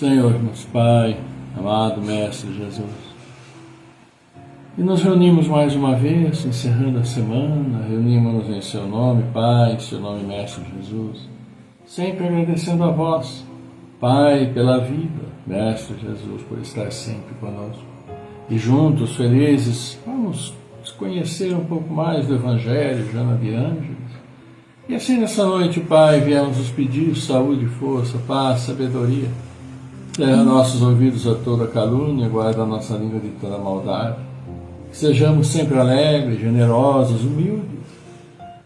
Senhor, nosso Pai, amado Mestre Jesus, e nos reunimos mais uma vez, encerrando a semana, reunimos-nos em Seu nome, Pai, em Seu nome, Mestre Jesus, sempre agradecendo a vós, Pai, pela vida, Mestre Jesus, por estar sempre conosco. E juntos, felizes, vamos conhecer um pouco mais do Evangelho, Joana de Ângeles. E assim nessa noite, Pai, viemos nos pedir saúde, força, paz, sabedoria. Cerra nossos ouvidos a toda calúnia, guarda a nossa língua de toda maldade. Que sejamos sempre alegres, generosos, humildes.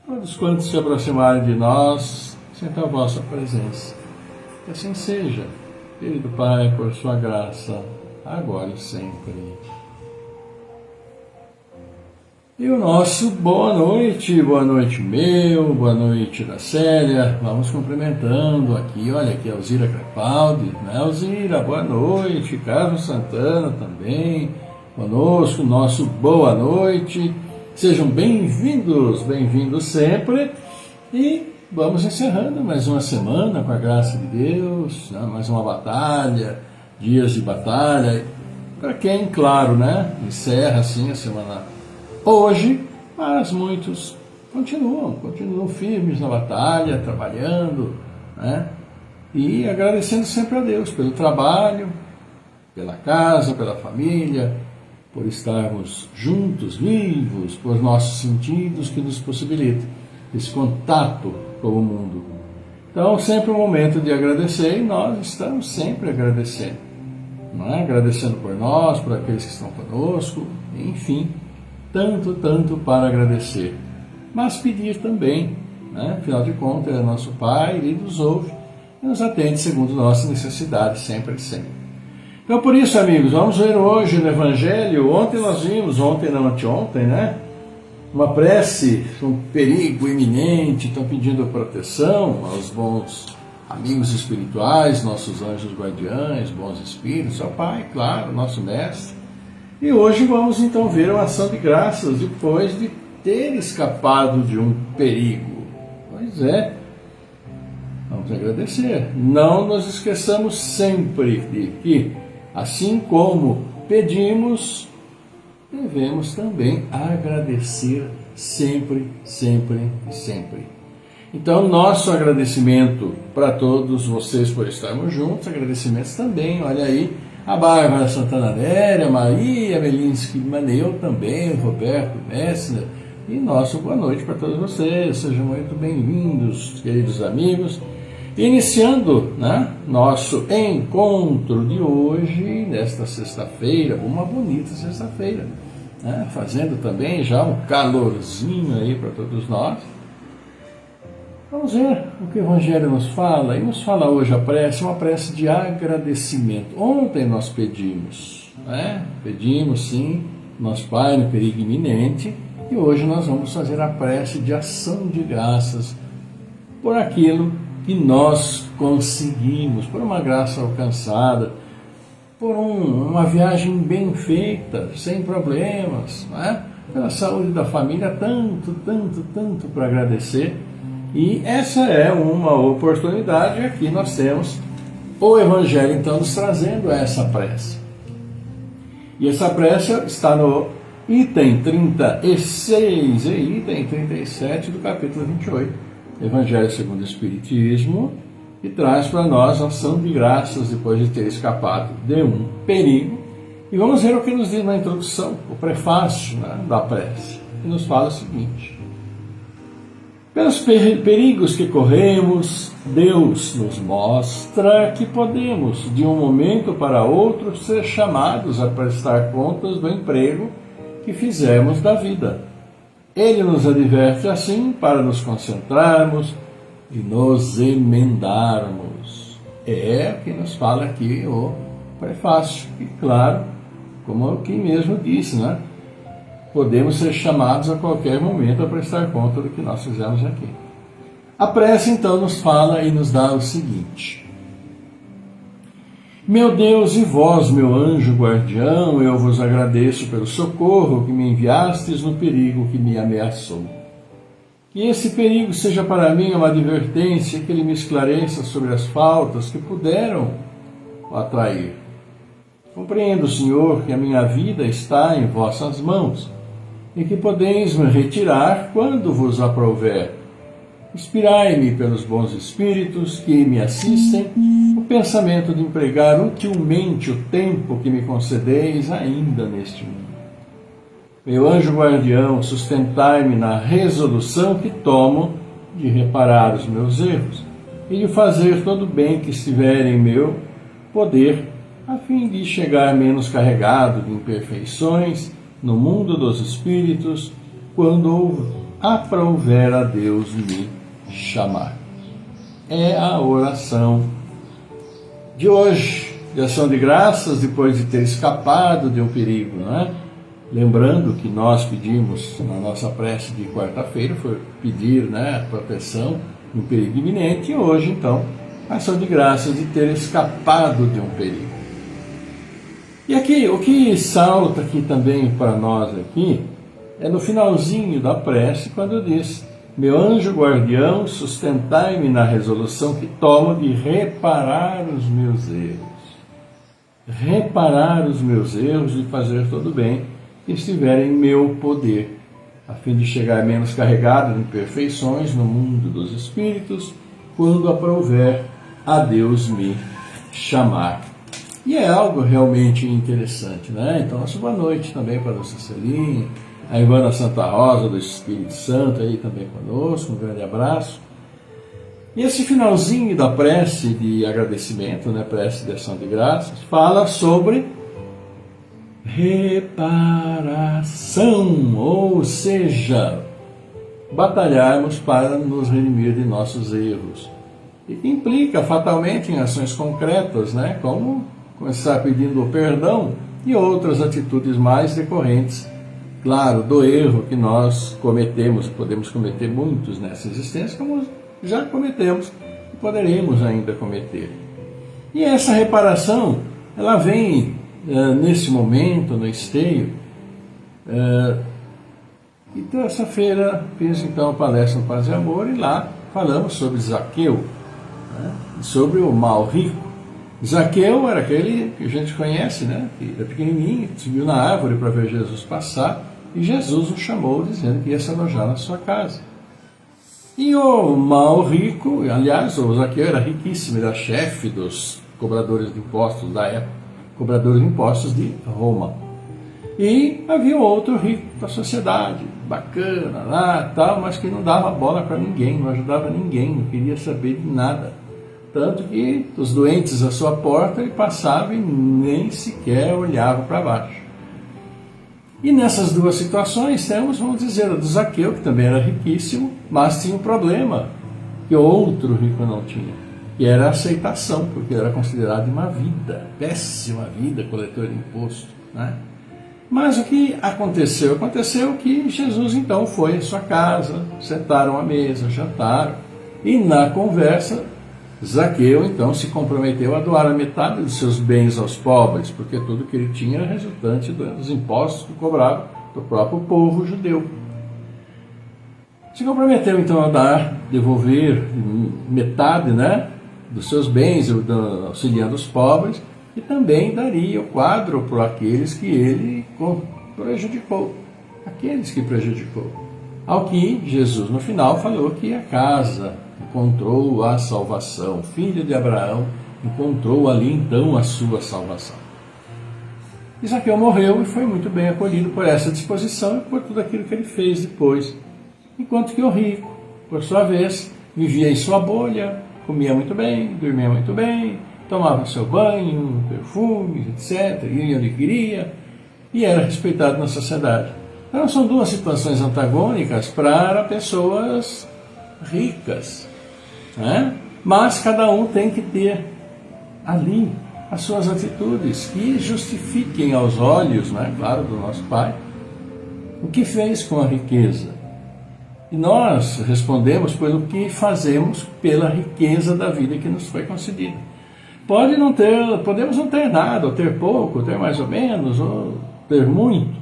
Todos quantos se aproximarem de nós, sinta a vossa presença. Que assim seja, querido Pai, por sua graça, agora e sempre. E o nosso boa noite meu, boa noite da Célia, vamos cumprimentando aqui, olha aqui, Alzira Crepaldi, né, Alzira, boa noite, Carlos Santana também, conosco, nosso boa noite, sejam bem-vindos sempre, e vamos encerrando mais uma semana com a graça de Deus, né, mais uma batalha, dias de batalha, para quem, claro, né, encerra assim a semana hoje, mas muitos continuam firmes na batalha, trabalhando, né? E agradecendo sempre a Deus pelo trabalho, pela casa, pela família, por estarmos juntos, vivos, por nossos sentidos que nos possibilitam esse contato com o mundo. Então, sempre um momento de agradecer, e nós estamos sempre agradecendo, não é? Agradecendo por nós, por aqueles que estão conosco, enfim, tanto para agradecer, mas pedir também, né? Afinal de contas, é nosso Pai, Ele nos ouve e nos atende segundo nossa necessidade, sempre. Então, por isso, amigos, vamos ver hoje no Evangelho. Ontem nós vimos, anteontem, né? Uma prece, um perigo iminente, estão pedindo proteção aos bons amigos espirituais, nossos anjos guardiães, bons espíritos, ao Pai, claro, nosso Mestre. E hoje vamos então ver uma ação de graças depois de ter escapado de um perigo. Pois é, vamos agradecer. Não nos esqueçamos sempre de que, assim como pedimos, devemos também agradecer sempre. Então, nosso agradecimento para todos vocês por estarmos juntos, agradecimentos também, olha aí, a Bárbara Santana Néria, Maria Melinski Maneu também, Roberto Messner, e nosso boa noite para todos vocês, sejam muito bem-vindos, queridos amigos, iniciando, né, nosso encontro de hoje, nesta sexta-feira, uma bonita sexta-feira, né, fazendo também já um calorzinho aí para todos nós. Vamos ver o que o Evangelho nos fala, e nos fala hoje a prece, uma prece de agradecimento. Ontem nós pedimos, né? Pedimos sim, nosso Pai no perigo iminente, e hoje nós vamos fazer a prece de ação de graças por aquilo que nós conseguimos, por uma graça alcançada, por uma viagem bem feita, sem problemas, né? Pela saúde da família, tanto para agradecer. E essa é uma oportunidade, aqui nós temos o Evangelho então nos trazendo essa prece. E essa prece está no item 36 e item 37 do capítulo 28, Evangelho segundo o Espiritismo, que traz para nós a ação de graças depois de ter escapado de um perigo. E vamos ver o que nos diz na introdução, o prefácio, né, da prece, que nos fala o seguinte: pelos perigos que corremos, Deus nos mostra que podemos, de um momento para outro, ser chamados a prestar contas do emprego que fizemos da vida. Ele nos adverte assim para nos concentrarmos e nos emendarmos. É o que nos fala aqui o prefácio. E claro, como o que mesmo disse, né? Podemos ser chamados a qualquer momento a prestar conta do que nós fizemos aqui. A prece, então, nos fala e nos dá o seguinte: meu Deus e vós, meu anjo guardião, eu vos agradeço pelo socorro que me enviastes no perigo que me ameaçou. Que esse perigo seja para mim uma advertência, que ele me esclareça sobre as faltas que puderam o atrair. Compreendo, Senhor, que a minha vida está em vossas mãos e que podeis me retirar quando vos aprouver. Inspirai-me pelos bons espíritos que me assistem o pensamento de empregar utilmente o tempo que me concedeis ainda neste mundo. Meu anjo guardião, sustentai-me na resolução que tomo de reparar os meus erros e de fazer todo o bem que estiver em meu poder, a fim de chegar menos carregado de imperfeições no mundo dos espíritos, quando aprouver a Deus me chamar. É a oração de hoje, de ação de graças, depois de ter escapado de um perigo, não é? Lembrando que nós pedimos na nossa prece de quarta-feira, foi pedir, né, a proteção de um perigo iminente, e hoje, então, ação de graças de ter escapado de um perigo. E aqui, o que salta aqui também para nós aqui, é no finalzinho da prece, quando diz: meu anjo guardião, sustentai-me na resolução que tomo de reparar os meus erros. Reparar os meus erros e fazer todo o bem que estiver em meu poder, a fim de chegar menos carregado de imperfeições no mundo dos espíritos, quando aprouver a Deus me chamar. E é algo realmente interessante, né? Então, nossa boa noite também para a Dona Celinha, a Ivana Santa Rosa do Espírito Santo aí também conosco, um grande abraço. E esse finalzinho da prece de agradecimento, né, prece de ação de graças, fala sobre reparação, ou seja, batalharmos para nos redimir de nossos erros. E que implica fatalmente em ações concretas, né, como começar pedindo o perdão e outras atitudes mais decorrentes, claro, do erro que nós cometemos, podemos cometer muitos nessa existência, como já cometemos e poderemos ainda cometer. E essa reparação, ela vem nesse momento, no esteio. E terça-feira fiz então a palestra no Paz e Amor, e lá falamos sobre Zaqueu, né, sobre o mal rico. Zaqueu era aquele que a gente conhece, né, que era pequenininho, subiu na árvore para ver Jesus passar, e Jesus o chamou dizendo que ia se alojar na sua casa. E o mal rico, aliás, o Zaqueu era riquíssimo, era chefe dos cobradores de impostos da época, cobradores de impostos de Roma. E havia outro rico da sociedade, bacana lá, tal, mas que não dava bola para ninguém, não ajudava ninguém, não queria saber de nada. Tanto que os doentes à sua porta ele passava e nem sequer olhava para baixo. E nessas duas situações temos, vamos dizer, a do Zaqueu, que também era riquíssimo, mas tinha um problema que outro rico não tinha, que era a aceitação, porque era considerado uma vida, péssima vida, coletor de imposto, né? Mas o que aconteceu? Aconteceu que Jesus então foi à sua casa, sentaram à mesa, jantaram, e na conversa Zaqueu então se comprometeu a doar a metade dos seus bens aos pobres, porque tudo que ele tinha era resultante dos impostos que cobrava do próprio povo judeu. Se comprometeu então a devolver metade, né, dos seus bens, auxiliando os pobres, e também daria o quadro para aqueles que ele prejudicou, aqueles que prejudicou. Ao que Jesus no final falou que a casa encontrou a salvação, o filho de Abraão encontrou ali então a sua salvação. E Zaqueu morreu e foi muito bem acolhido por essa disposição e por tudo aquilo que ele fez depois. Enquanto que o rico, por sua vez, vivia em sua bolha, comia muito bem, dormia muito bem, tomava seu banho, perfumes, etc., ia onde queria, e era respeitado na sociedade. Então são duas situações antagônicas para pessoas ricas, né? Mas cada um tem que ter ali as suas atitudes que justifiquem aos olhos, né, claro, do nosso Pai, o que fez com a riqueza. E nós respondemos pelo que fazemos pela riqueza da vida que nos foi concedida. Podemos não ter nada, ou ter pouco, ou ter mais ou menos, ou ter muito,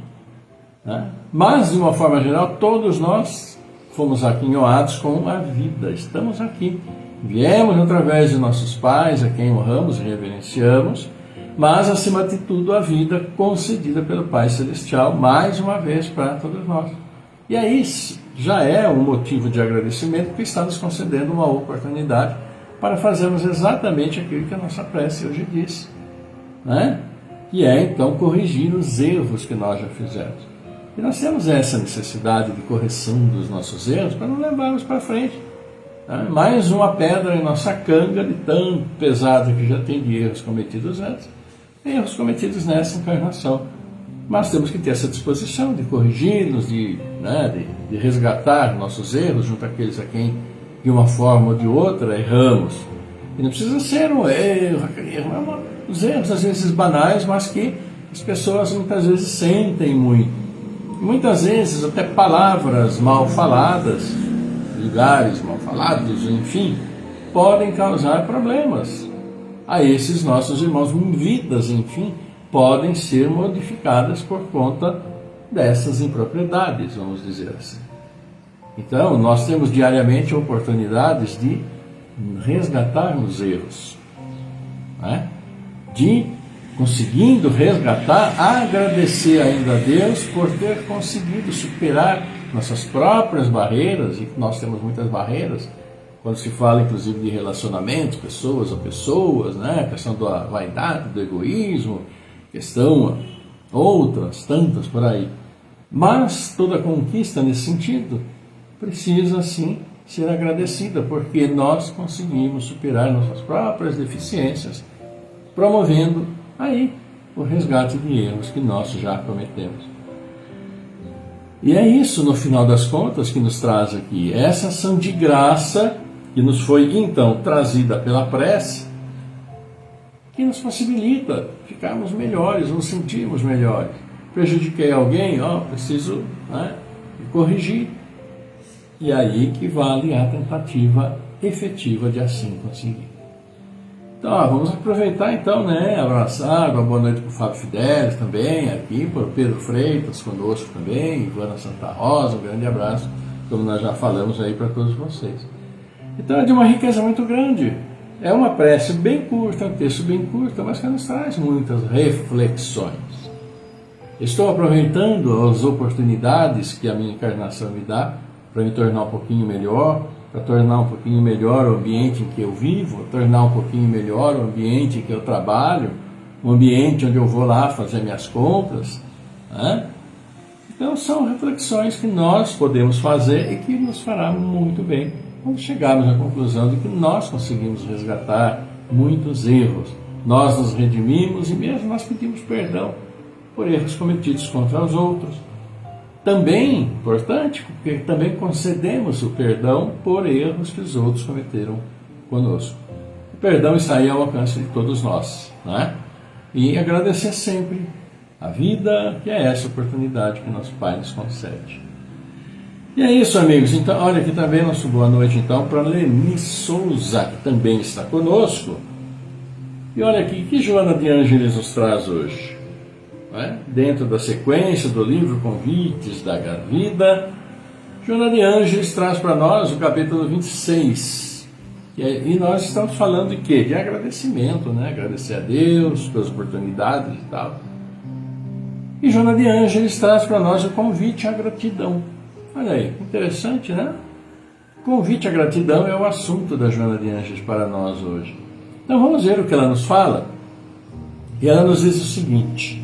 né? Mas, de uma forma geral, todos nós fomos aquinhoados com a vida, estamos aqui. Viemos através de nossos pais, a quem honramos e reverenciamos, mas, acima de tudo, a vida concedida pelo Pai Celestial, mais uma vez, para todos nós. E aí já é um motivo de agradecimento, porque está nos concedendo uma oportunidade para fazermos exatamente aquilo que a nossa prece hoje diz, né? Que é, então, corrigir os erros que nós já fizemos. E nós temos essa necessidade de correção dos nossos erros para não levarmos para frente. Né? Mais uma pedra em nossa canga de tão pesada que já tem de erros cometidos antes, erros cometidos nessa encarnação. Mas temos que ter essa disposição de corrigi-los, de resgatar nossos erros junto àqueles a quem, de uma forma ou de outra, erramos. E não precisa ser um erro, os erros às vezes banais, mas que as pessoas muitas vezes sentem muito. E muitas vezes até palavras mal faladas, lugares mal falados, enfim, podem causar problemas a esses nossos irmãos. Vidas, enfim, podem ser modificadas por conta dessas impropriedades, vamos dizer assim. Então, nós temos diariamente oportunidades de resgatar os erros, né? De, conseguindo resgatar, agradecer ainda a Deus por ter conseguido superar nossas próprias barreiras, e nós temos muitas barreiras, quando se fala inclusive de relacionamentos, pessoas a pessoas, né? A questão da vaidade, do egoísmo, questão outras tantas por aí. Mas toda conquista nesse sentido precisa sim ser agradecida, porque nós conseguimos superar nossas próprias deficiências, promovendo aí o resgate de erros que nós já cometemos. E é isso, no final das contas, que nos traz aqui essa ação de graça que nos foi então trazida pela prece, que nos possibilita ficarmos melhores, nos sentirmos melhores. Prejudiquei alguém, preciso corrigir. E aí que vale a tentativa efetiva de assim conseguir. Então, vamos aproveitar então, abraçar, uma boa noite para o Fábio Fidelis também, aqui, para o Pedro Freitas conosco também, Ivana Santa Rosa, um grande abraço, como nós já falamos aí para todos vocês. Então é de uma riqueza muito grande. É uma prece bem curta, um texto bem curto, mas que nos traz muitas reflexões. Estou aproveitando as oportunidades que a minha encarnação me dá para me tornar um pouquinho melhor, para tornar um pouquinho melhor o ambiente em que eu vivo, tornar um pouquinho melhor o ambiente em que eu trabalho, o ambiente onde eu vou lá fazer minhas compras. Né? Então são reflexões que nós podemos fazer e que nos fará muito bem quando chegarmos à conclusão de que nós conseguimos resgatar muitos erros. Nós nos redimimos e mesmo nós pedimos perdão por erros cometidos contra os outros. Também importante, porque também concedemos o perdão por erros que os outros cometeram conosco. O perdão está aí ao alcance de todos nós, né? E agradecer sempre a vida, que é essa oportunidade que nosso Pai nos concede. E é isso, amigos. Então, olha aqui também nosso boa noite então para Leni Souza, que também está conosco. E olha aqui, que Joana de Ângeles nos traz hoje? Dentro da sequência do livro Convites da Vida, Joana de Ângeles traz para nós o capítulo 26. E nós estamos falando de quê? De agradecimento, agradecer a Deus pelas oportunidades e tal. E Joana de Ângeles traz para nós o convite à gratidão. Olha aí, interessante, né? Convite à gratidão é o assunto da Joana de Ângeles para nós hoje. Então vamos ver o que ela nos fala. E ela nos diz o seguinte: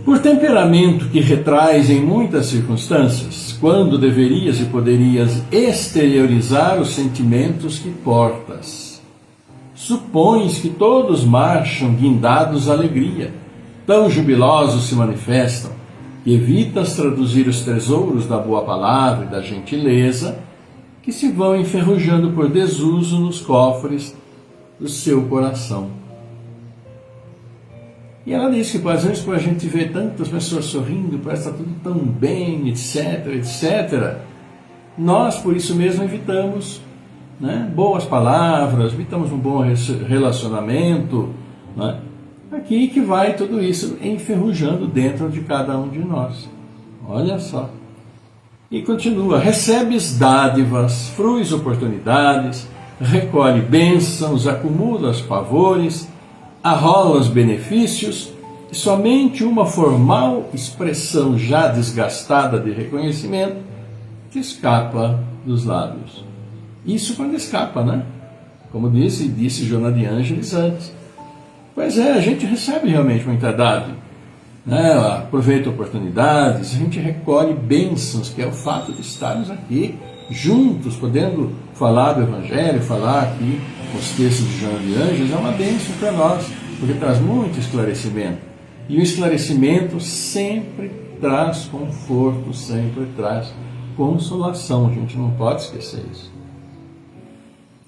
por temperamento que retrais em muitas circunstâncias, quando deverias e poderias exteriorizar os sentimentos que portas, supões que todos marcham guindados à alegria, tão jubilosos se manifestam, que evitas traduzir os tesouros da boa palavra e da gentileza, que se vão enferrujando por desuso nos cofres do seu coração. E ela diz que, às vezes, quando a gente vê tantas pessoas sorrindo, parece que está tudo tão bem, etc., nós, por isso mesmo, evitamos boas palavras, evitamos um bom relacionamento. Aqui que vai tudo isso enferrujando dentro de cada um de nós. Olha só. E continua: recebes dádivas, fruis oportunidades, recolhe bênçãos, acumulas favores, arrolas benefícios, e somente uma formal expressão já desgastada de reconhecimento te escapa dos lábios. Isso quando escapa, né? Como disse Joana de Ângeles antes. Pois é, a gente recebe realmente muita dádiva, né? Aproveita oportunidades, a gente recolhe bênçãos, que é o fato de estarmos aqui juntos, podendo falar do Evangelho, falar aqui os textos de Joana de Ângeles, é uma bênção para nós, porque traz muito esclarecimento. E o esclarecimento sempre traz conforto, sempre traz consolação, a gente não pode esquecer isso.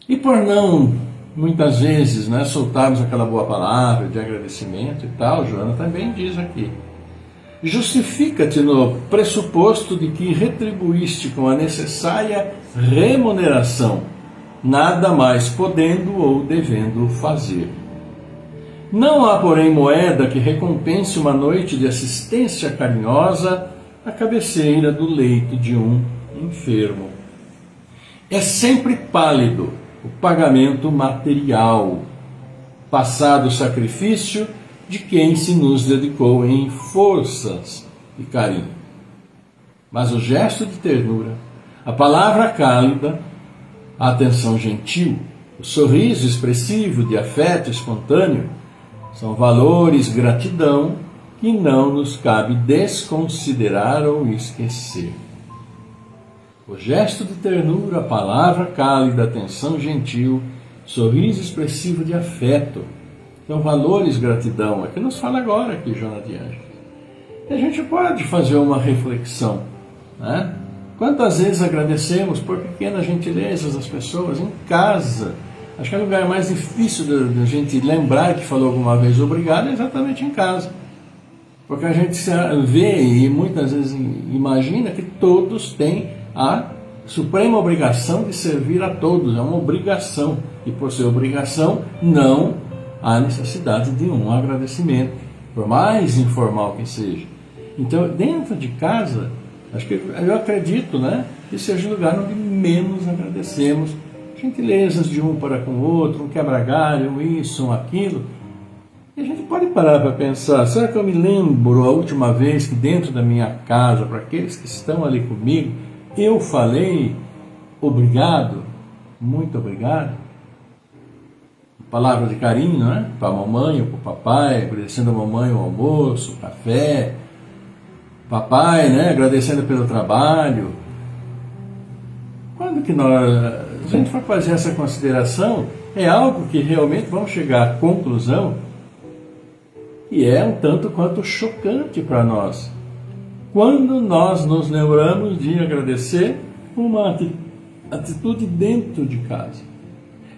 E por não, muitas vezes, né, soltarmos aquela boa palavra de agradecimento e tal, Joana também diz aqui: justifica-te no pressuposto de que retribuíste com a necessária remuneração, nada mais podendo ou devendo fazer. Não há, porém, moeda que recompense uma noite de assistência carinhosa à cabeceira do leito de um enfermo. É sempre pálido o pagamento material, passado o sacrifício de quem se nos dedicou em forças e carinho. Mas o gesto de ternura, a palavra cálida, a atenção gentil, o sorriso expressivo de afeto espontâneo, são valores gratidão que não nos cabe desconsiderar ou esquecer. O gesto de ternura, a palavra cálida, a atenção gentil, sorriso expressivo de afeto, são valores gratidão. É que nos fala agora aqui, Joana de Ângeles. E a gente pode fazer uma reflexão, né? Quantas vezes agradecemos por pequenas gentilezas das pessoas em casa? Acho que é o lugar mais difícil da gente lembrar que falou alguma vez obrigado é exatamente em casa. Porque a gente vê e muitas vezes imagina que todos têm a suprema obrigação de servir a todos. É uma obrigação. E por ser obrigação, não há necessidade de um agradecimento, por mais informal que seja. Então, dentro de casa, acho que eu acredito, né, que seja o lugar onde menos agradecemos gentilezas de um para com o outro, um quebra-galho, um isso, um aquilo. E a gente pode parar para pensar: será que eu me lembro a última vez que dentro da minha casa, para aqueles que estão ali comigo, eu falei obrigado, muito obrigado? Palavra de carinho, né? Para a mamãe ou para o papai, agradecendo a mamãe o almoço, o café. Papai, né? Agradecendo pelo trabalho. Quando que a gente for fazer essa consideração, é algo que realmente vamos chegar à conclusão e é um tanto quanto chocante para nós. Quando nós nos lembramos de agradecer uma atitude dentro de casa.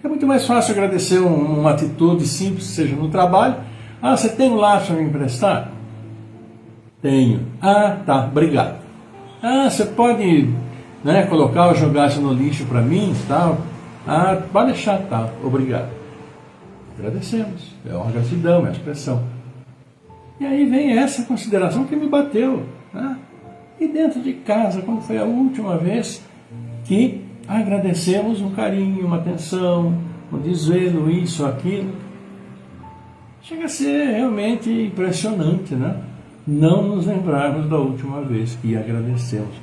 É muito mais fácil agradecer uma atitude simples, seja no trabalho. Ah, você tem um lápis para me emprestar? Tenho. Ah, tá, obrigado. Ah, você pode, né, colocar ou jogar isso no lixo para mim, tal? Ah, pode deixar, tá, obrigado. Agradecemos. É uma gratidão, é uma expressão. E aí vem essa consideração que me bateu. Né? E dentro de casa, quando foi a última vez que agradecemos um carinho, uma atenção, um desvelo, isso, aquilo? Chega a ser realmente impressionante, né? Não nos lembrarmos da última vez que agradecemos.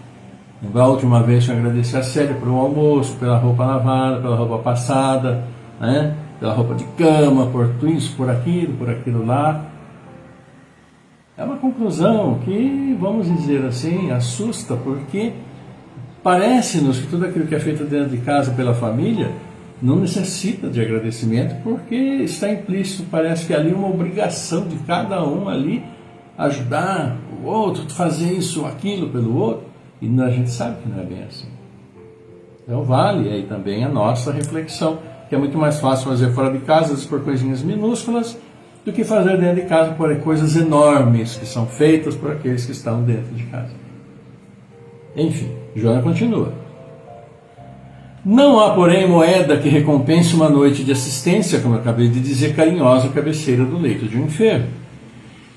Lembrar a última vez que eu agradeci a Célia por um almoço, pela roupa lavada, pela roupa passada, né? Pela roupa de cama, por isso, por aquilo lá. É uma conclusão que, vamos dizer assim, assusta, porque parece-nos que tudo aquilo que é feito dentro de casa pela família não necessita de agradecimento, porque está implícito, parece que ali uma obrigação de cada um ali ajudar o outro, fazer isso ou aquilo pelo outro, e a gente sabe que não é bem assim. Então vale aí também a nossa reflexão, que é muito mais fácil fazer fora de casa, às vezes por coisinhas minúsculas, do que fazer dentro de casa por coisas enormes que são feitas por aqueles que estão dentro de casa. Enfim, Joana continua. Não há, porém, moeda que recompense uma noite de assistência, como eu acabei de dizer, carinhosa à cabeceira do leito de um enfermo.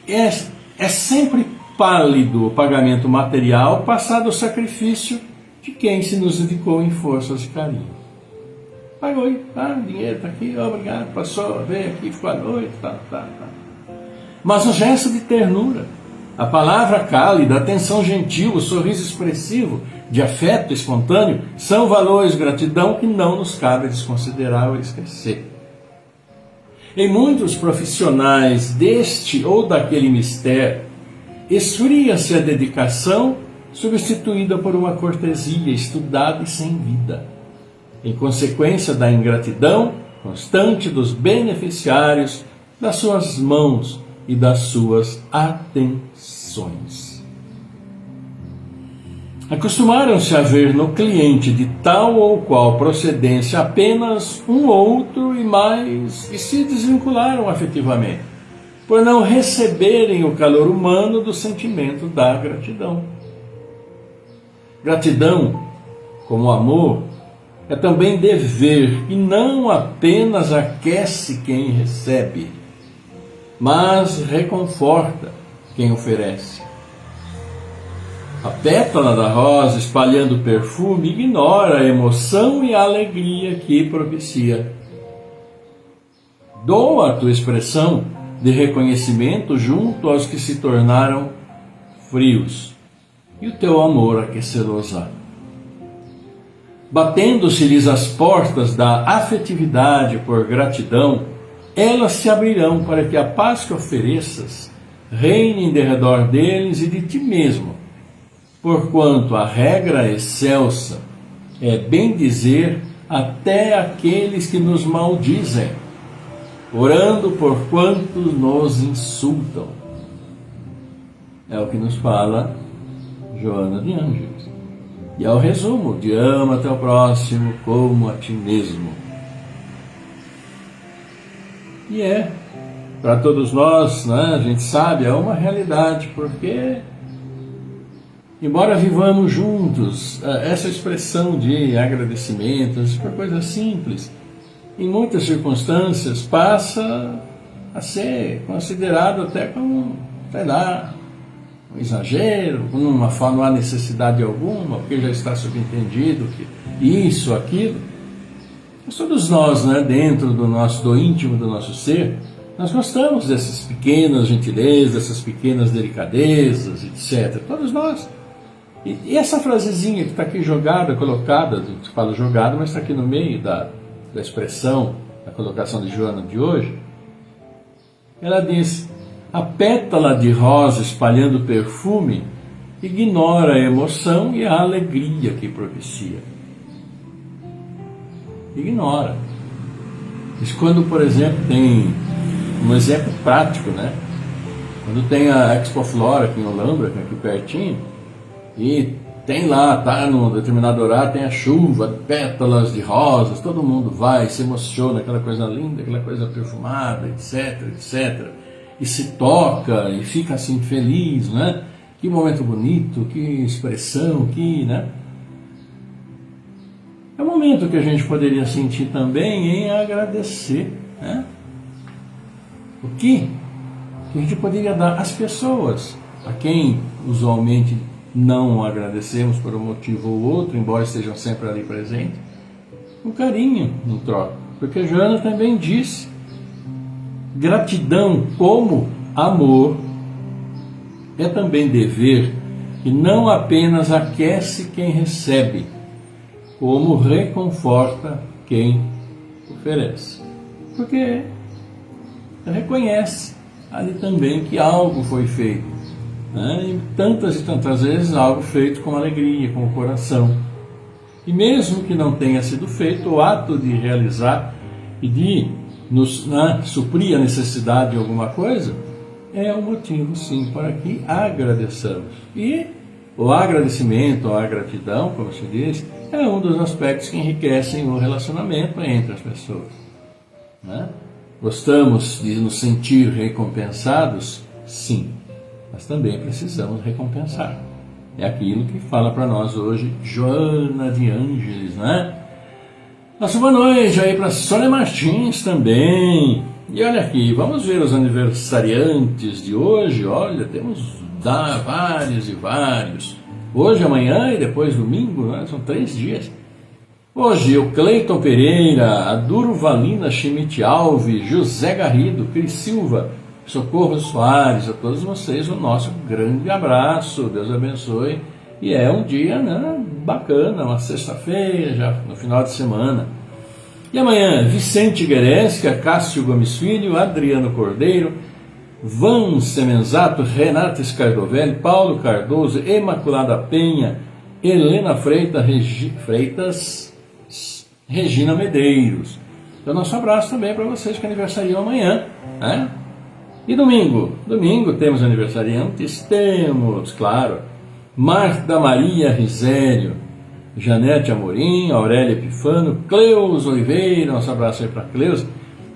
É sempre pálido pagamento material passado ao sacrifício de quem se nos dedicou em forças e carinho. Pagou aí, dinheiro está aqui, obrigado, passou, veio aqui, ficou à noite, tá. Mas o gesto de ternura, a palavra cálida, a atenção gentil, o sorriso expressivo, de afeto espontâneo, são valores de gratidão que não nos cabe desconsiderar ou esquecer. Em muitos profissionais deste ou daquele mistério, esfria-se a dedicação, substituída por uma cortesia estudada e sem vida, em consequência da ingratidão constante dos beneficiários, das suas mãos e das suas atenções. Acostumaram-se a ver no cliente de tal ou qual procedência apenas um outro e se desvincularam afetivamente, por não receberem o calor humano do sentimento da gratidão. Gratidão, como amor, é também dever que não apenas aquece quem recebe, mas reconforta quem oferece. A pétala da rosa espalhando perfume ignora a emoção e a alegria que propicia. Doa a tua expressão de reconhecimento junto aos que se tornaram frios, e o teu amor aquecê-los-á. Batendo-se-lhes as portas da afetividade por gratidão, elas se abrirão para que a paz que ofereças reine em derredor deles e de ti mesmo, porquanto a regra excelsa é bendizer até aqueles que nos maldizem, orando por quantos nos insultam. É o que nos fala Joana de Ângeles. E é o resumo de ama teu próximo como a ti mesmo. E para todos nós, né, a gente sabe, é uma realidade, porque embora vivamos juntos, essa expressão de agradecimentos por coisas simples, em muitas circunstâncias passa a ser considerado até como, sei lá, um exagero, não há necessidade alguma, porque já está subentendido que isso, aquilo. Mas todos nós, né, dentro do íntimo do nosso ser, nós gostamos dessas pequenas gentilezas, dessas pequenas delicadezas, etc. Todos nós. E essa frasezinha que está aqui jogada, colocada, eu falo jogada, mas está aqui no meio da expressão, da colocação de Joana de hoje, ela diz: a pétala de rosa espalhando perfume ignora a emoção e a alegria que propicia. Ignora. Isso quando, por exemplo, tem um exemplo prático, né? Quando tem a Expo Flora aqui em Olambra, aqui pertinho, e tem lá, tá num determinado horário, tem a chuva, pétalas de rosas, todo mundo vai, se emociona, aquela coisa linda, aquela coisa perfumada, etc, etc. E se toca e fica assim feliz, né? Que momento bonito, que expressão, né? É um momento que a gente poderia sentir também em agradecer, né? O que a gente poderia dar às pessoas, a quem usualmente não agradecemos por um motivo ou outro, embora estejam sempre ali presentes, um carinho em troca. Porque Joana também disse: gratidão como amor é também dever que não apenas aquece quem recebe, como reconforta quem oferece. Porque reconhece ali também que algo foi feito, né? E tantas vezes algo feito com alegria, com o coração. E mesmo que não tenha sido feito, o ato de realizar e de nos suprir a necessidade de alguma coisa é um motivo, sim, para que agradeçamos. E o agradecimento, ou a gratidão, como se diz, é um dos aspectos que enriquecem o relacionamento entre as pessoas, né? Gostamos de nos sentir recompensados? Sim, mas também precisamos recompensar. É aquilo que fala para nós hoje Joana de Ângeles, né? Nossa boa noite aí para Sônia Martins também. E olha aqui, vamos ver os aniversariantes de hoje. Olha, temos dá vários e vários. Hoje, amanhã e depois domingo, né? São 3 dias. Hoje, o Cleiton Pereira, a Durvalina Schmidt Alves, José Garrido, Cris Silva, Socorro Soares, a todos vocês o nosso grande abraço, Deus abençoe. E é um dia, né, bacana, uma sexta-feira, já no final de semana. E amanhã, Vicente Gueresca, Cássio Gomes Filho, Adriano Cordeiro, Van Semenzato, Renata Scardovelli, Paulo Cardoso, Imaculada Penha, Helena Freitas, Regina Medeiros. Então, nosso abraço também para vocês que aniversariam amanhã, né? E domingo? Domingo temos aniversariantes? Temos, claro, Marta Maria Rizélio, Janete Amorim, Aurélia Epifano, Cleus Oliveira, nosso abraço aí para Cleus,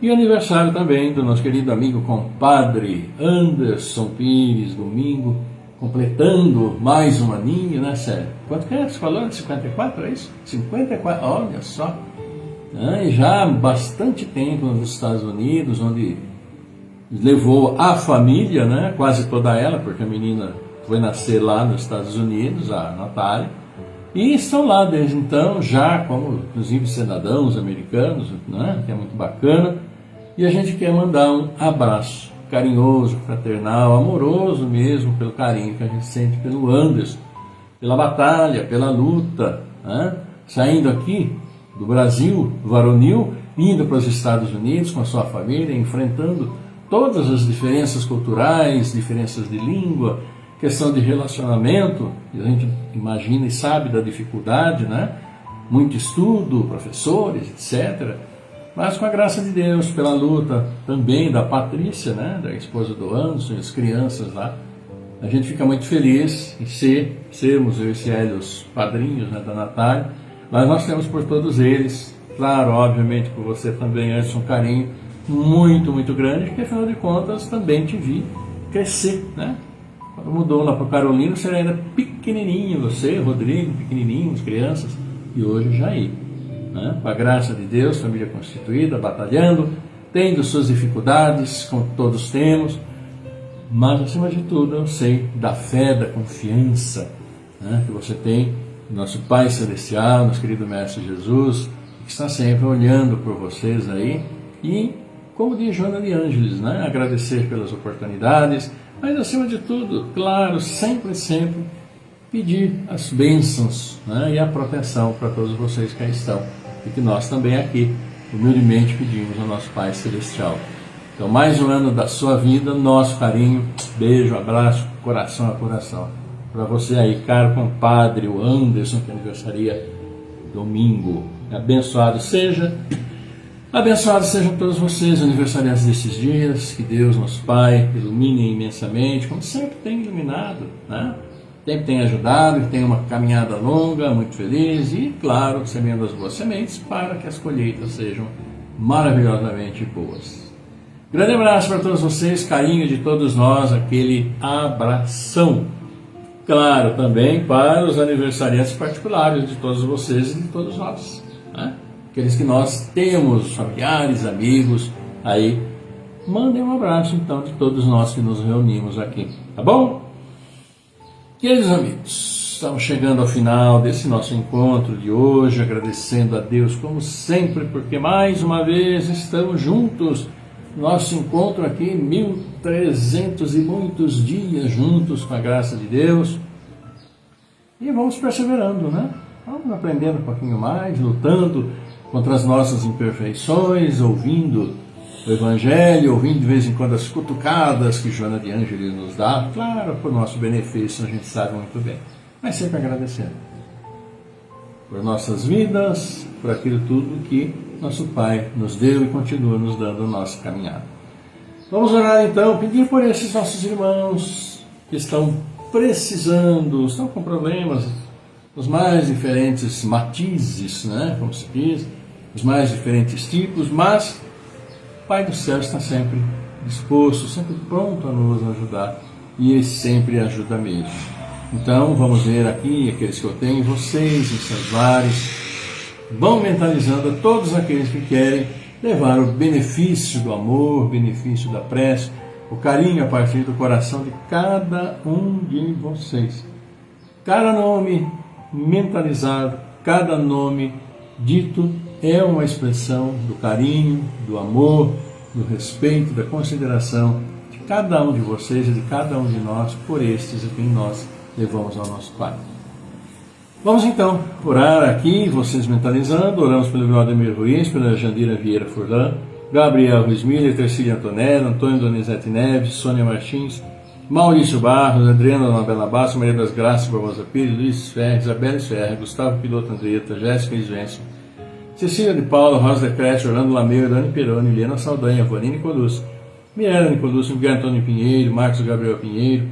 e aniversário também do nosso querido amigo compadre Anderson Pires, domingo, completando mais um aninho, né, Sérgio? Quanto que é? Você falou de 54, é isso? 54, olha só. E já há bastante tempo nos Estados Unidos, onde levou a família, né, quase toda ela, porque a menina foi nascer lá nos Estados Unidos, a Natália, e estão lá desde então, já como, inclusive, cidadãos americanos, né, que é muito bacana, e a gente quer mandar um abraço carinhoso, fraternal, amoroso mesmo, pelo carinho que a gente sente pelo Anderson, pela batalha, pela luta, né, saindo aqui do Brasil, varonil, indo para os Estados Unidos com a sua família, enfrentando todas as diferenças culturais, diferenças de língua, questão de relacionamento, a gente imagina e sabe da dificuldade, né? Muito estudo, professores, etc. Mas com a graça de Deus, pela luta também da Patrícia, né? Da esposa do Anderson, e as crianças lá, a gente fica muito feliz em sermos eu e Célio os padrinhos, né, da Natália, mas nós temos por todos eles, claro, obviamente por você também, Anderson, um carinho muito, muito grande, porque afinal de contas também te vi crescer, né? Quando mudou lá para Carolina, você era ainda pequenininho, você, Rodrigo, pequenininho, as crianças, e hoje já aí, né? Com a graça de Deus, família constituída, batalhando, tendo suas dificuldades, como todos temos, mas acima de tudo eu sei da fé, da confiança, né, que você tem no nosso Pai Celestial, nosso querido Mestre Jesus, que está sempre olhando por vocês aí, e como diz Joana de Ângeles, né? Agradecer pelas oportunidades, mas acima de tudo, claro, sempre pedir as bênçãos, né, e a proteção para todos vocês que aí estão, e que nós também aqui, humildemente, pedimos ao nosso Pai Celestial. Então, mais um ano da sua vida, nosso carinho, beijo, abraço, coração a coração. Para você aí, caro compadre, o Anderson, que aniversaria domingo. Abençoados sejam todos vocês, aniversariantes desses dias, que Deus, nosso Pai, ilumine imensamente, como sempre tem iluminado, né? Sempre tem ajudado, que tem uma caminhada longa, muito feliz e, claro, semeando as boas sementes para que as colheitas sejam maravilhosamente boas. Grande abraço para todos vocês, carinho de todos nós, aquele abração. Claro, também para os aniversariantes particulares de todos vocês e de todos nós, né? Aqueles que nós temos, familiares, amigos, aí, mandem um abraço, então, de todos nós que nos reunimos aqui, tá bom? Queridos amigos, estamos chegando ao final desse nosso encontro de hoje, agradecendo a Deus, como sempre, porque mais uma vez estamos juntos, nosso encontro aqui, 1300 e muitos dias juntos, com a graça de Deus, e vamos perseverando, né? Vamos aprendendo um pouquinho mais, lutando contra as nossas imperfeições, ouvindo o Evangelho, ouvindo de vez em quando as cutucadas que Joana de Ângeles nos dá, claro, por nosso benefício, a gente sabe muito bem, mas sempre agradecendo por nossas vidas, por aquilo tudo que nosso Pai nos deu e continua nos dando a nossa caminhada. Vamos orar então, pedir por esses nossos irmãos que estão precisando, estão com problemas, os mais diferentes matizes, né, como se diz, os mais diferentes tipos, mas o Pai do Céu está sempre disposto, sempre pronto a nos ajudar, e Ele sempre ajuda mesmo. Então, vamos ver aqui, aqueles que eu tenho, vocês, em seus lares, vão mentalizando a todos aqueles que querem levar o benefício do amor, o benefício da prece, o carinho a partir do coração de cada um de vocês. Cada nome mentalizado, cada nome dito é uma expressão do carinho, do amor, do respeito, da consideração de cada um de vocês e de cada um de nós por estes a quem nós levamos ao nosso Pai. Vamos então orar aqui, vocês mentalizando. Oramos pelo Vladimir Ruiz, pela Jandira Vieira Furlan, Gabriel Ruiz Miller, Tercília Antonella, Antônio Donizete Neves, Sônia Martins, Maurício Barros, Adriana Anabela Basso, Maria das Graças, Barbosa Pires, Luiz Ferreira, Isabela Ferreira, Gustavo Piloto Andretta, Jéssica Isvenson, Cecília de Paula, Rosa Decrete, Orlando Lameu, Dani Peroni, Helena Saldanha, Vanine Colucci, Mirella Nicolucci, Miguel Antônio Pinheiro, Marcos Gabriel Pinheiro,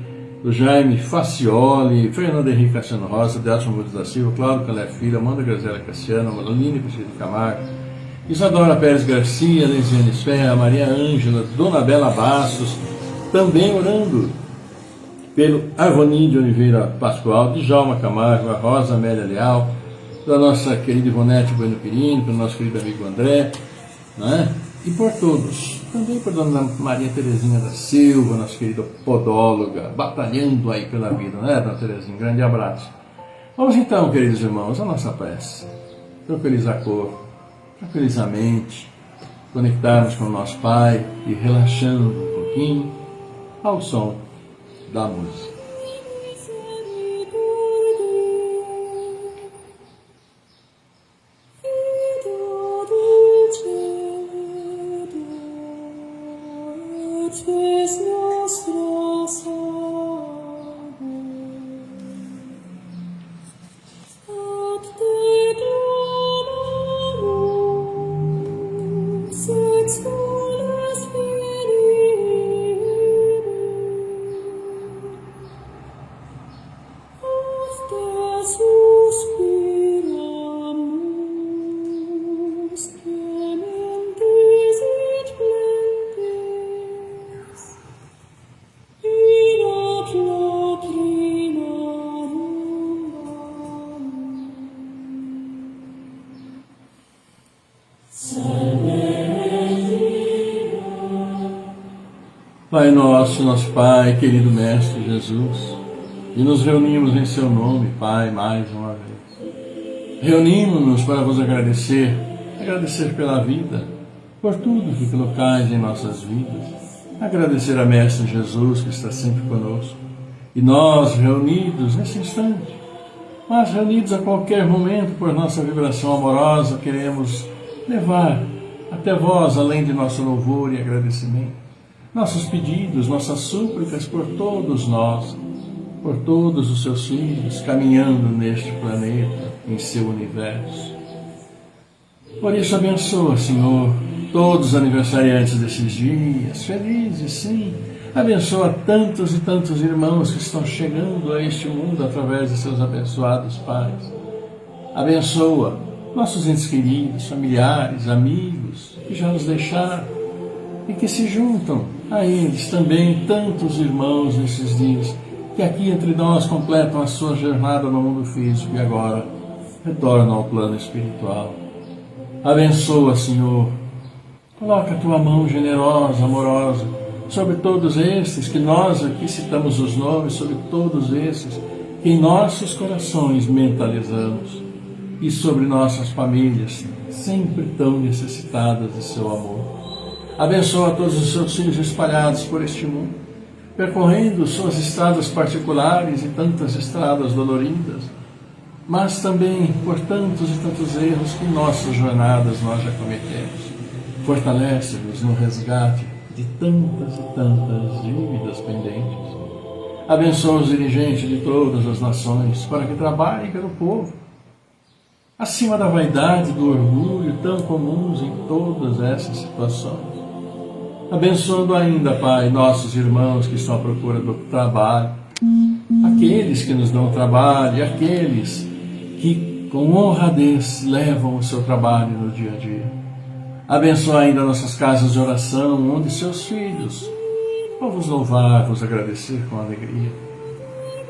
o Jaime Facioli, Fernando Henrique Cassiano Rosa, Delson Mudes da Silva, Cláudio Calé Filho, Amanda Grazela Cassiano, Maloline Priscila Camargo, Isadora Pérez Garcia, Lesiane Esferra, Maria Ângela, Dona Bela Bastos, também orando pelo Arvonim de Oliveira Pascoal, Djalma Camargo, a Rosa Amélia Leal, da nossa querida Ivonete Bueno Pirino, pelo nosso querido amigo André, né? E por todos, também por Dona Maria Terezinha da Silva, nossa querida podóloga, batalhando aí pela vida, né, Dona Terezinha? Um grande abraço. Vamos então, queridos irmãos, a nossa prece. Tranquilizar a corpo, tranquilizar a mente, conectarmos com o nosso Pai e relaxando um pouquinho ao som da música. Pai nosso, nosso Pai, querido Mestre Jesus, e nos reunimos em Seu nome, Pai, mais uma vez. Reunimos-nos para vos agradecer pela vida, por tudo que colocais em nossas vidas, agradecer a Mestre Jesus que está sempre conosco, e nós reunidos nesse instante, mas reunidos a qualquer momento por nossa vibração amorosa, queremos levar até vós, além de nosso louvor e agradecimento, nossos pedidos, nossas súplicas por todos nós, por todos os seus filhos, caminhando neste planeta, em seu universo. Por isso abençoa, Senhor, todos os aniversariantes desses dias, felizes, sim. Abençoa tantos e tantos irmãos que estão chegando a este mundo através de seus abençoados pais. Abençoa nossos entes queridos, familiares, amigos, que já nos deixaram, e que se juntam a eles também tantos irmãos nesses dias, que aqui entre nós completam a sua jornada no mundo físico e agora retornam ao plano espiritual. Abençoa, Senhor, coloca a Tua mão generosa, amorosa, sobre todos esses, que nós aqui citamos os nomes, sobre todos esses, que em nossos corações mentalizamos, e sobre nossas famílias, sempre tão necessitadas de Seu amor. Abençoa todos os seus filhos espalhados por este mundo, percorrendo suas estradas particulares e tantas estradas doloridas, mas também por tantos e tantos erros que em nossas jornadas nós já cometemos. Fortalece-nos no resgate de tantas e tantas dívidas pendentes. Abençoa os dirigentes de todas as nações para que trabalhem pelo povo, acima da vaidade e do orgulho tão comuns em todas essas situações. Abençoando ainda, Pai, nossos irmãos que estão à procura do trabalho, aqueles que nos dão trabalho e aqueles que com honradez levam o seu trabalho no dia a dia. Abençoa ainda nossas casas de oração, onde seus filhos vão vos louvar, vos agradecer com alegria.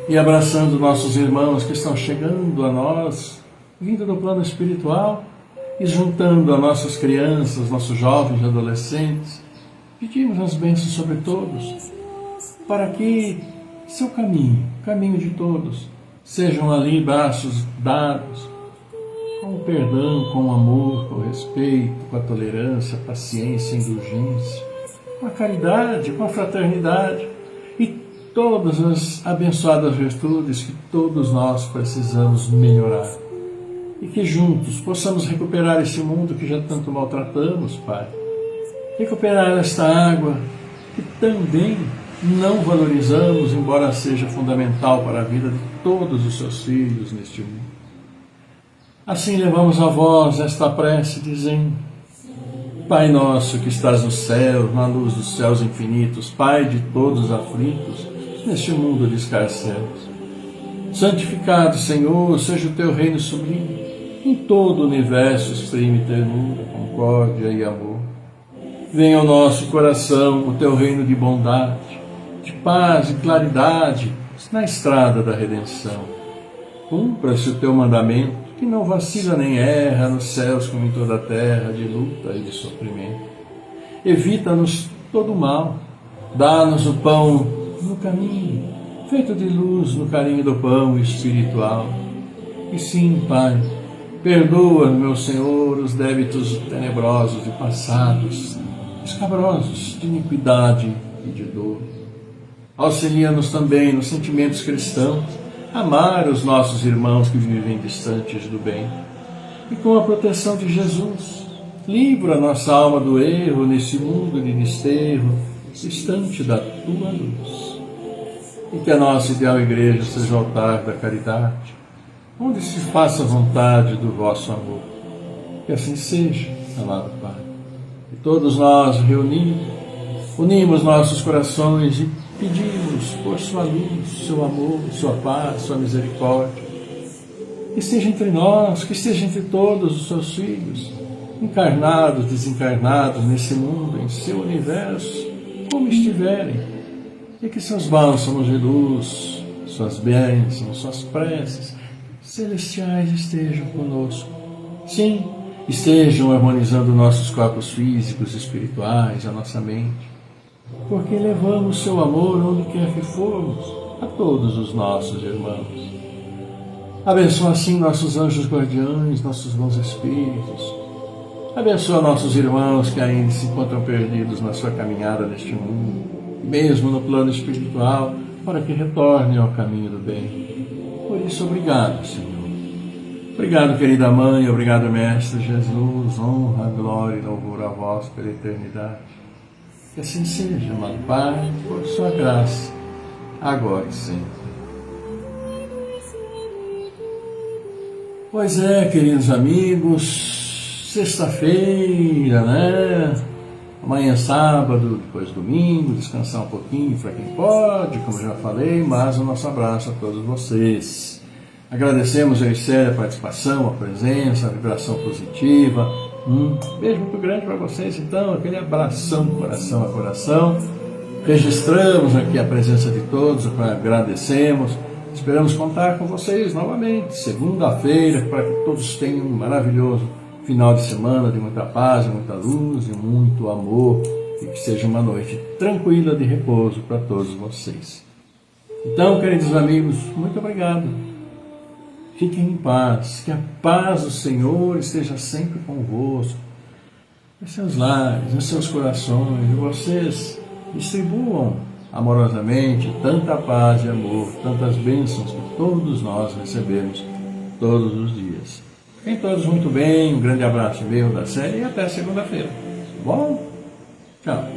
E abraçando nossos irmãos que estão chegando a nós, vindo do plano espiritual, e juntando a nossas crianças, nossos jovens e adolescentes, pedimos as bênçãos sobre todos, para que seu caminho, o caminho de todos, sejam ali braços dados, com o perdão, com o amor, com o respeito, com a tolerância, a paciência, a indulgência, com a caridade, com a fraternidade e todas as abençoadas virtudes que todos nós precisamos melhorar. E que juntos possamos recuperar esse mundo que já tanto maltratamos, Pai. Recuperar esta água que também não valorizamos, embora seja fundamental para a vida de todos os seus filhos neste mundo. Assim levamos a vós esta prece dizendo: Pai nosso que estás no céu, na luz dos céus infinitos, Pai de todos os aflitos, neste mundo de escarcéus. Santificado, Senhor, seja o teu reino sublime, em todo o universo exprime ternura, concórdia e amor. Venha ao nosso coração o teu reino de bondade, de paz e claridade na estrada da redenção. Cumpra-se o teu mandamento, que não vacila nem erra nos céus como em toda a terra, de luta e de sofrimento. Evita-nos todo o mal, dá-nos o pão no caminho, feito de luz no carinho do pão espiritual. E sim, Pai, perdoa, meu Senhor, os débitos tenebrosos e passados, escabrosos de iniquidade e de dor. Auxilia-nos também nos sentimentos cristãos, amar os nossos irmãos que vivem distantes do bem. E com a proteção de Jesus, livra a nossa alma do erro nesse mundo de desterro, distante da tua luz. E que a nossa ideal igreja seja o altar da caridade, onde se faça a vontade do vosso amor. Que assim seja, amado Pai. E todos nós reunidos, unimos nossos corações e pedimos por sua luz, seu amor, sua paz, sua misericórdia. Que esteja entre nós, que esteja entre todos os seus filhos, encarnados, desencarnados nesse mundo, em seu universo, como estiverem. E que seus bálsamos de luz, suas bênçãos, suas preces celestiais estejam conosco. Sim, estejam harmonizando nossos corpos físicos e espirituais, a nossa mente, porque levamos seu amor onde quer que formos, a todos os nossos irmãos. Abençoa assim nossos anjos guardiães, nossos bons espíritos. Abençoa nossos irmãos que ainda se encontram perdidos na sua caminhada neste mundo, mesmo no plano espiritual, para que retornem ao caminho do bem. Por isso, obrigado, Senhor. Obrigado, querida Mãe, obrigado, Mestre Jesus, honra, glória e louvor a vós pela eternidade. Que assim seja, amado Pai, por sua graça, agora e sempre. Pois é, queridos amigos, sexta-feira, né? Amanhã é sábado, depois domingo, descansar um pouquinho para quem pode, como já falei, mas o nosso abraço a todos vocês. Agradecemos a séria a participação, a presença, a vibração positiva. Beijo muito grande para vocês, então, aquele abração coração a coração. Registramos aqui a presença de todos, agradecemos. Esperamos contar com vocês novamente, segunda-feira, para que todos tenham um maravilhoso final de semana de muita paz, de muita luz, de muito amor, e que seja uma noite tranquila de repouso para todos vocês. Então, queridos amigos, muito obrigado. Fiquem em paz, que a paz do Senhor esteja sempre convosco, em seus lares, em seus corações, e vocês distribuam amorosamente tanta paz e amor, tantas bênçãos que todos nós recebemos todos os dias. Fiquem todos muito bem, um grande abraço meu da série e até segunda-feira. Bom? Tchau.